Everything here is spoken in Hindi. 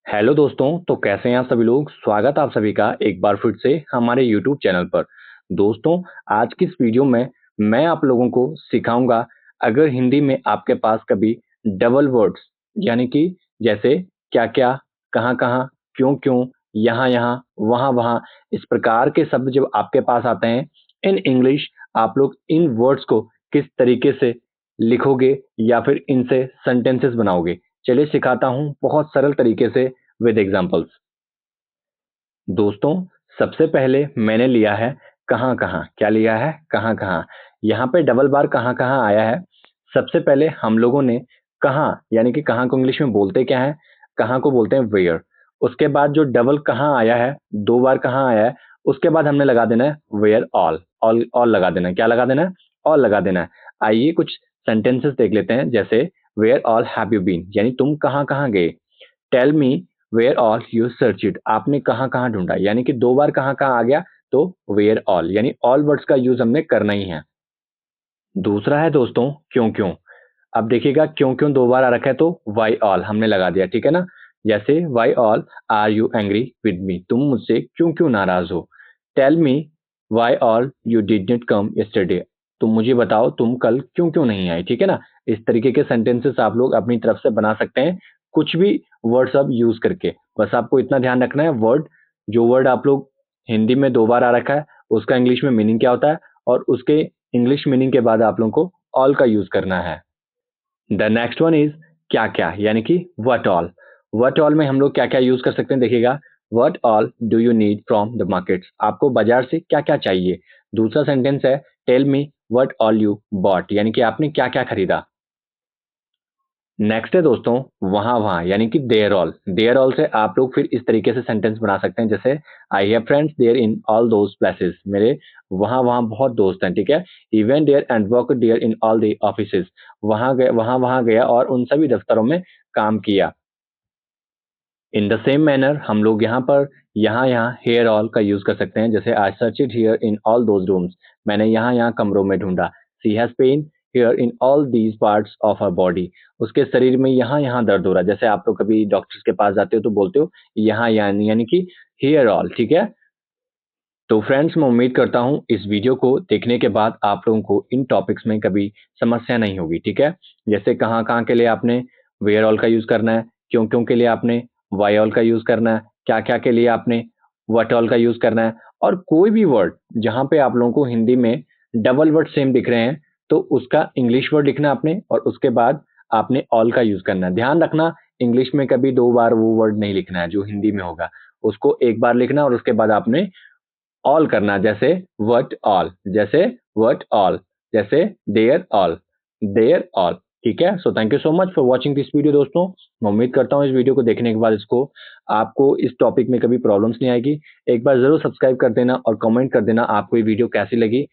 हेलो दोस्तों, तो कैसे हैं आप सभी लोग। स्वागत है आप सभी का एक बार फिर से हमारे यूट्यूब चैनल पर। दोस्तों, आज की इस वीडियो में मैं आप लोगों को सिखाऊंगा, अगर हिंदी में आपके पास कभी डबल वर्ड्स यानी कि जैसे क्या क्या, कहाँ कहाँ, क्यों क्यों, यहाँ यहाँ, वहाँ वहाँ, इस प्रकार के शब्द जब आपके पास आते हैं इन इंग्लिश, आप लोग इन वर्ड्स को किस तरीके से लिखोगे या फिर इनसे सेंटेंसेस बनाओगे। चलिए सिखाता हूँ बहुत सरल तरीके से विद एग्जांपल्स। दोस्तों, सबसे पहले मैंने लिया है कहाँ कहाँ। क्या लिया है? कहाँ कहाँ। यहाँ पे डबल बार कहाँ कहाँ आया है। सबसे पहले हम लोगों ने कहाँ यानी कि कहाँ को इंग्लिश में बोलते क्या है? कहाँ को बोलते हैं वेयर। उसके बाद जो डबल कहाँ आया है, दो बार कहाँ आया है, उसके बाद हमने लगा देना है वेयर ऑल। ऑल लगा देना है। क्या लगा देना है? ऑल लगा देना है। आइए कुछ सेंटेंसेस देख लेते हैं। जैसे where all have you been, यानी तुम कहाँ कहाँ गए। Tell me where all you search it, आपने कहाँ कहाँ ढूंढा, यानी कि दो बार कहाँ कहाँ आ गया, तो वेयर ऑल यानी ऑल वर्ड्स का यूज हमने करना ही है। दूसरा है दोस्तों क्यों क्यों। अब देखिएगा क्यों क्यों दो बार आ रखा है, तो वाई ऑल हमने लगा दिया, ठीक है ना। जैसे why all are you angry with me, तुम मुझसे क्यों क्यों नाराज हो। Tell me why all you did not come yesterday, तुम मुझे बताओ तुम कल क्यों क्यों नहीं आए, ठीक है ना। इस तरीके के सेंटेंसेस आप लोग अपनी तरफ से बना सकते हैं, कुछ भी वर्ड्स आप यूज करके। बस आपको इतना ध्यान रखना है, वर्ड जो वर्ड आप लोग हिंदी में दो बार आ रखा है उसका इंग्लिश में मीनिंग क्या होता है, और उसके इंग्लिश मीनिंग के बाद आप लोगों को ऑल का यूज करना है। द नेक्स्ट वन इज क्या क्या, यानी कि वट ऑल। वट ऑल में हम लोग क्या क्या यूज कर सकते हैं, देखिएगा। What all do you need from the markets, आपको बाजार से क्या क्या चाहिए। दूसरा सेंटेंस है tell me what all you bought, यानी कि आपने क्या क्या खरीदा। नेक्स्ट है दोस्तों वहाँ वहाँ, यानी कि देयर ऑल। देयर ऑल से आप लोग फिर इस तरीके से सेंटेंस बना सकते हैं, जैसे I have friends there in all those places, मेरे वहाँ वहाँ बहुत दोस्त हैं, ठीक है। Even there and work there in all the offices, वहाँ गए, वहाँ वहाँ गया और उन सभी दफ्तरों में काम किया। इन द सेम मैनर हम लोग यहाँ पर यहाँ यहाँ हेयर ऑल का यूज कर सकते हैं, जैसे I searched here in all those rooms, मैंने यहाँ यहाँ कमरों में ढूंढा। She has pain here in all these parts of her body, उसके शरीर में यहाँ यहाँ दर्द हो रहा है। जैसे आप लोग कभी डॉक्टर्स के पास जाते हो तो बोलते हो यहाँ यानी कि हेयर ऑल, ठीक है। तो फ्रेंड्स, मैं उम्मीद करता हूँ इस वीडियो को देखने के बाद आप लोगों को इन टॉपिक्स में कभी समस्या नहीं होगी, ठीक है। जैसे कहाँ कहाँ के लिए आपने वेयर ऑल का यूज करना है, क्यों क्यों के लिए आपने वाई ऑल का यूज करना है, क्या क्या के लिए आपने व्हाट ऑल का यूज करना है। और कोई भी वर्ड जहाँ पे आप लोगों को हिंदी में डबल वर्ड सेम दिख रहे हैं, तो उसका इंग्लिश वर्ड लिखना आपने, और उसके बाद आपने ऑल का यूज करना है। ध्यान रखना, इंग्लिश में कभी दो बार वो वर्ड नहीं लिखना है जो हिंदी में होगा, उसको एक बार लिखना और उसके बाद आपने ऑल करना। जैसे वट ऑल, जैसे वट ऑल, जैसे देयर ऑल, देयर ऑल, ठीक है। So thank you so much for watching this video दोस्तों। मैं उम्मीद करता हूँ इस वीडियो को देखने के बाद इसको आपको इस टॉपिक में कभी प्रॉब्लम्स नहीं आएगी। एक बार जरूर सब्सक्राइब कर देना और कमेंट कर देना आपको ये वीडियो कैसी लगी।